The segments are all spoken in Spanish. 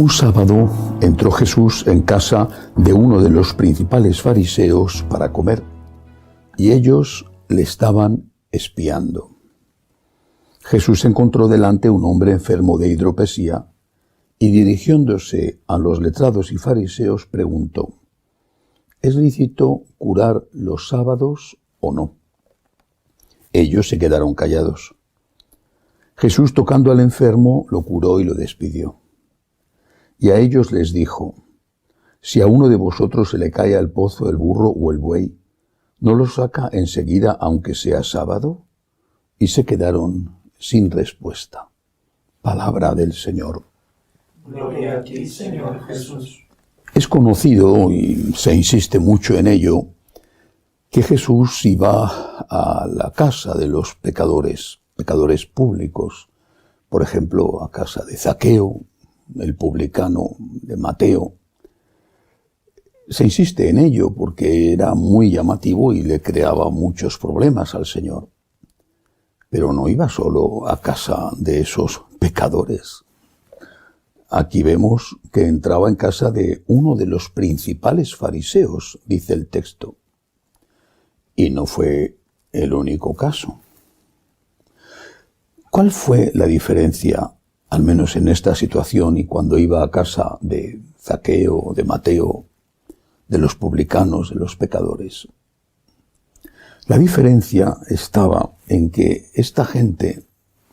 Un sábado entró Jesús en casa de uno de los principales fariseos para comer, y ellos le estaban espiando. Jesús encontró delante un hombre enfermo de hidropesía y, dirigiéndose a los letrados y fariseos, preguntó: ¿es lícito curar los sábados o no? Ellos se quedaron callados. Jesús, tocando al enfermo, lo curó y lo despidió. Y a ellos les dijo: si a uno de vosotros se le cae al pozo el burro o el buey, ¿no lo saca enseguida aunque sea sábado? Y se quedaron sin respuesta. Palabra del Señor. Gloria a ti, Señor Jesús. Es conocido, y se insiste mucho en ello, que Jesús iba a la casa de los pecadores públicos, por ejemplo, a casa de Zaqueo, el publicano de Mateo. Se insiste en ello porque era muy llamativo y le creaba muchos problemas al Señor. Pero no iba solo a casa de esos pecadores. Aquí vemos que entraba en casa de uno de los principales fariseos, dice el texto. Y no fue el único caso. ¿Cuál fue la diferencia, al menos en esta situación, y cuando iba a casa de Zaqueo, de Mateo, de los publicanos, de los pecadores? La diferencia estaba en que esta gente,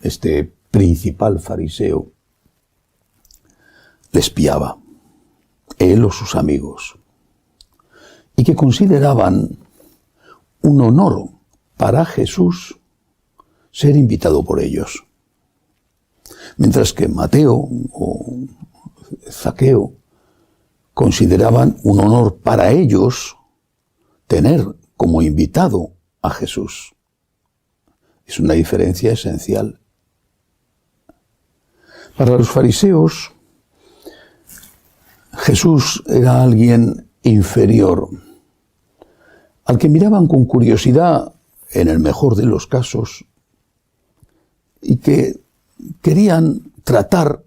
este principal fariseo, le espiaba, él o sus amigos, y que consideraban un honor para Jesús ser invitado por ellos. Mientras que Mateo o Zaqueo consideraban un honor para ellos tener como invitado a Jesús. Es una diferencia esencial. Para los fariseos, Jesús era alguien inferior, al que miraban con curiosidad, en el mejor de los casos, y que querían tratar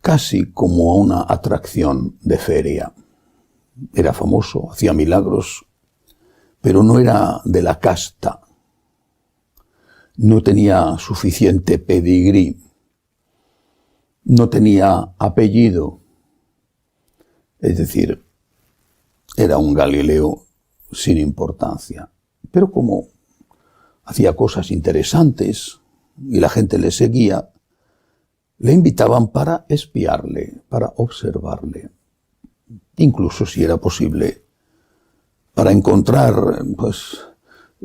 casi como una atracción de feria. Era famoso, hacía milagros, pero no era de la casta. No tenía suficiente pedigrí. No tenía apellido. Es decir, era un Galileo sin importancia. Pero como hacía cosas interesantes y la gente le seguía, le invitaban para espiarle, para observarle. Incluso, si era posible, para encontrar,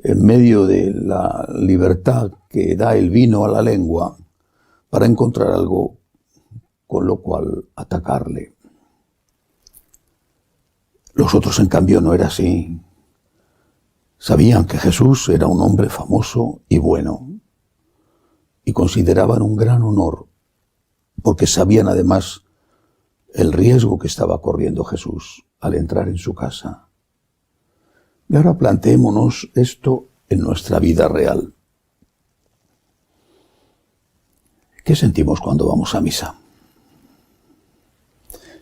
en medio de la libertad que da el vino a la lengua, para encontrar algo con lo cual atacarle. Los otros, en cambio, no era así. Sabían que Jesús era un hombre famoso y bueno, y consideraban un gran honor, porque sabían además el riesgo que estaba corriendo Jesús al entrar en su casa. Y ahora planteémonos esto en nuestra vida real. ¿Qué sentimos cuando vamos a misa?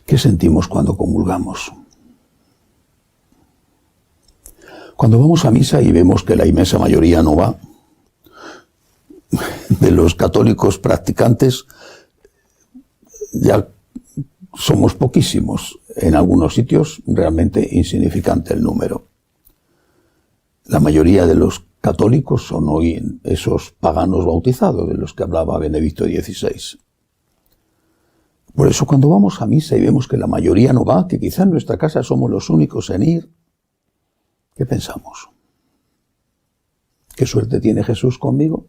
¿Qué sentimos cuando comulgamos? Cuando vamos a misa y vemos que la inmensa mayoría no va, de los católicos practicantes ya somos poquísimos, en algunos sitios realmente insignificante el número. La mayoría de los católicos son hoy esos paganos bautizados de los que hablaba Benedicto XVI. Por eso, cuando vamos a misa y vemos que la mayoría no va, que quizá en nuestra casa somos los únicos en ir, ¿qué pensamos? ¿Qué suerte tiene Jesús conmigo?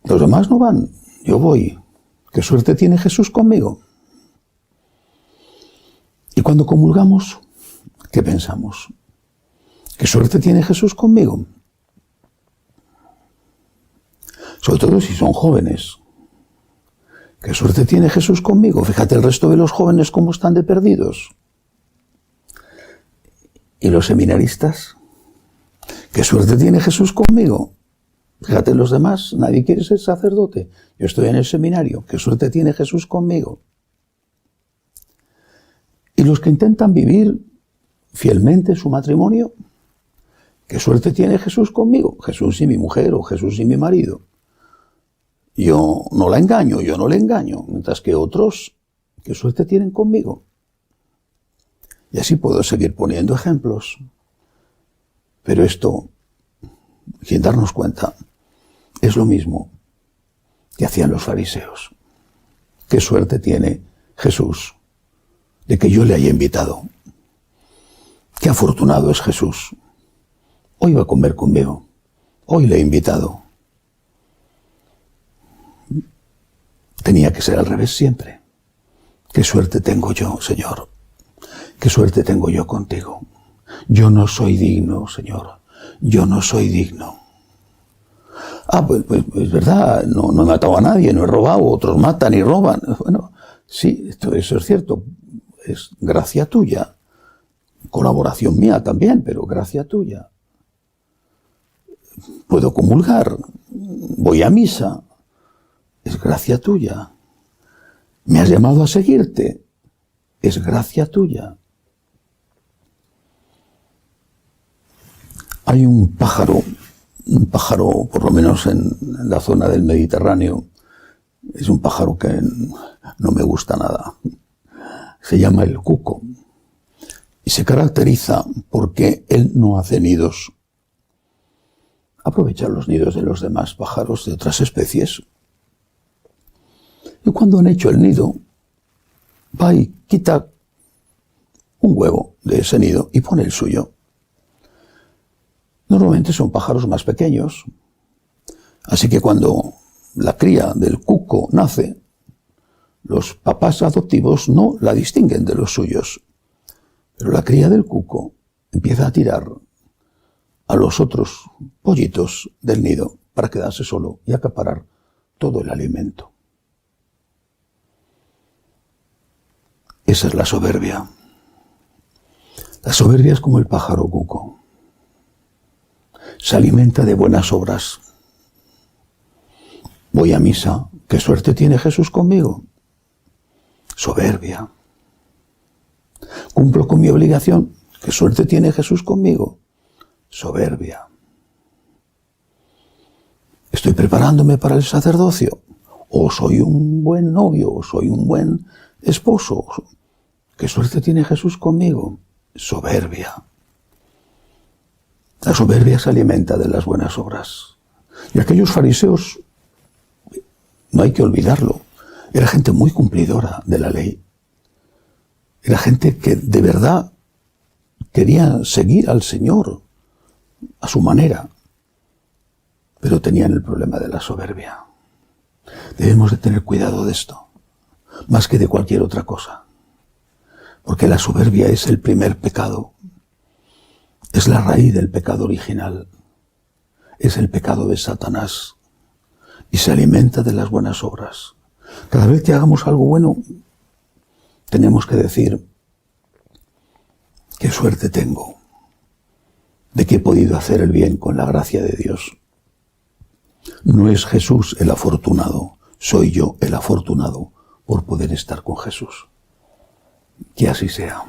Los demás no van, yo voy. ¿Qué suerte tiene Jesús conmigo? Y cuando comulgamos, ¿qué pensamos? ¿Qué suerte tiene Jesús conmigo? Sobre todo si son jóvenes. ¿Qué suerte tiene Jesús conmigo? Fíjate el resto de los jóvenes cómo están de perdidos. ¿Y los seminaristas? ¿Qué suerte tiene Jesús conmigo? Fíjate en los demás, nadie quiere ser sacerdote. Yo estoy en el seminario, qué suerte tiene Jesús conmigo. Y los que intentan vivir fielmente su matrimonio, qué suerte tiene Jesús conmigo, Jesús y mi mujer o Jesús y mi marido. Yo no la engaño, yo no le engaño, mientras que otros, qué suerte tienen conmigo. Y así puedo seguir poniendo ejemplos. Pero esto, sin darnos cuenta, es lo mismo que hacían los fariseos. Qué suerte tiene Jesús de que yo le haya invitado. Qué afortunado es Jesús. Hoy va a comer conmigo. Hoy le he invitado. Tenía que ser al revés siempre. Qué suerte tengo yo, Señor. Qué suerte tengo yo contigo. Yo no soy digno, Señor. Yo no soy digno. Pues es verdad, no he matado a nadie, no he robado, otros matan y roban. Bueno, sí, eso es cierto. Es gracia tuya. Colaboración mía también, pero gracia tuya. Puedo comulgar. Voy a misa. Es gracia tuya. Me has llamado a seguirte. Es gracia tuya. Hay un pájaro, por lo menos en la zona del Mediterráneo, es un pájaro que no me gusta nada. Se llama el cuco. Y se caracteriza porque él no hace nidos. Aprovecha los nidos de los demás pájaros de otras especies. Y cuando han hecho el nido, va y quita un huevo de ese nido y pone el suyo. Normalmente son pájaros más pequeños. Así que cuando la cría del cuco nace, los papás adoptivos no la distinguen de los suyos. Pero la cría del cuco empieza a tirar a los otros pollitos del nido para quedarse solo y acaparar todo el alimento. Esa es la soberbia. La soberbia es como el pájaro cuco. Se alimenta de buenas obras. Voy a misa. ¿Qué suerte tiene Jesús conmigo? Soberbia. Cumplo con mi obligación. ¿Qué suerte tiene Jesús conmigo? Soberbia. Estoy preparándome para el sacerdocio. O soy un buen novio, o soy un buen esposo. ¿Qué suerte tiene Jesús conmigo? Soberbia. La soberbia se alimenta de las buenas obras. Y aquellos fariseos, no hay que olvidarlo, era gente muy cumplidora de la ley. Era gente que de verdad quería seguir al Señor a su manera, pero tenían el problema de la soberbia. Debemos de tener cuidado de esto, más que de cualquier otra cosa, porque la soberbia es el primer pecado. Es la raíz del pecado original. Es el pecado de Satanás. Y se alimenta de las buenas obras. Cada vez que hagamos algo bueno, tenemos que decir, qué suerte tengo de que he podido hacer el bien con la gracia de Dios. No es Jesús el afortunado, soy yo el afortunado por poder estar con Jesús. Que así sea.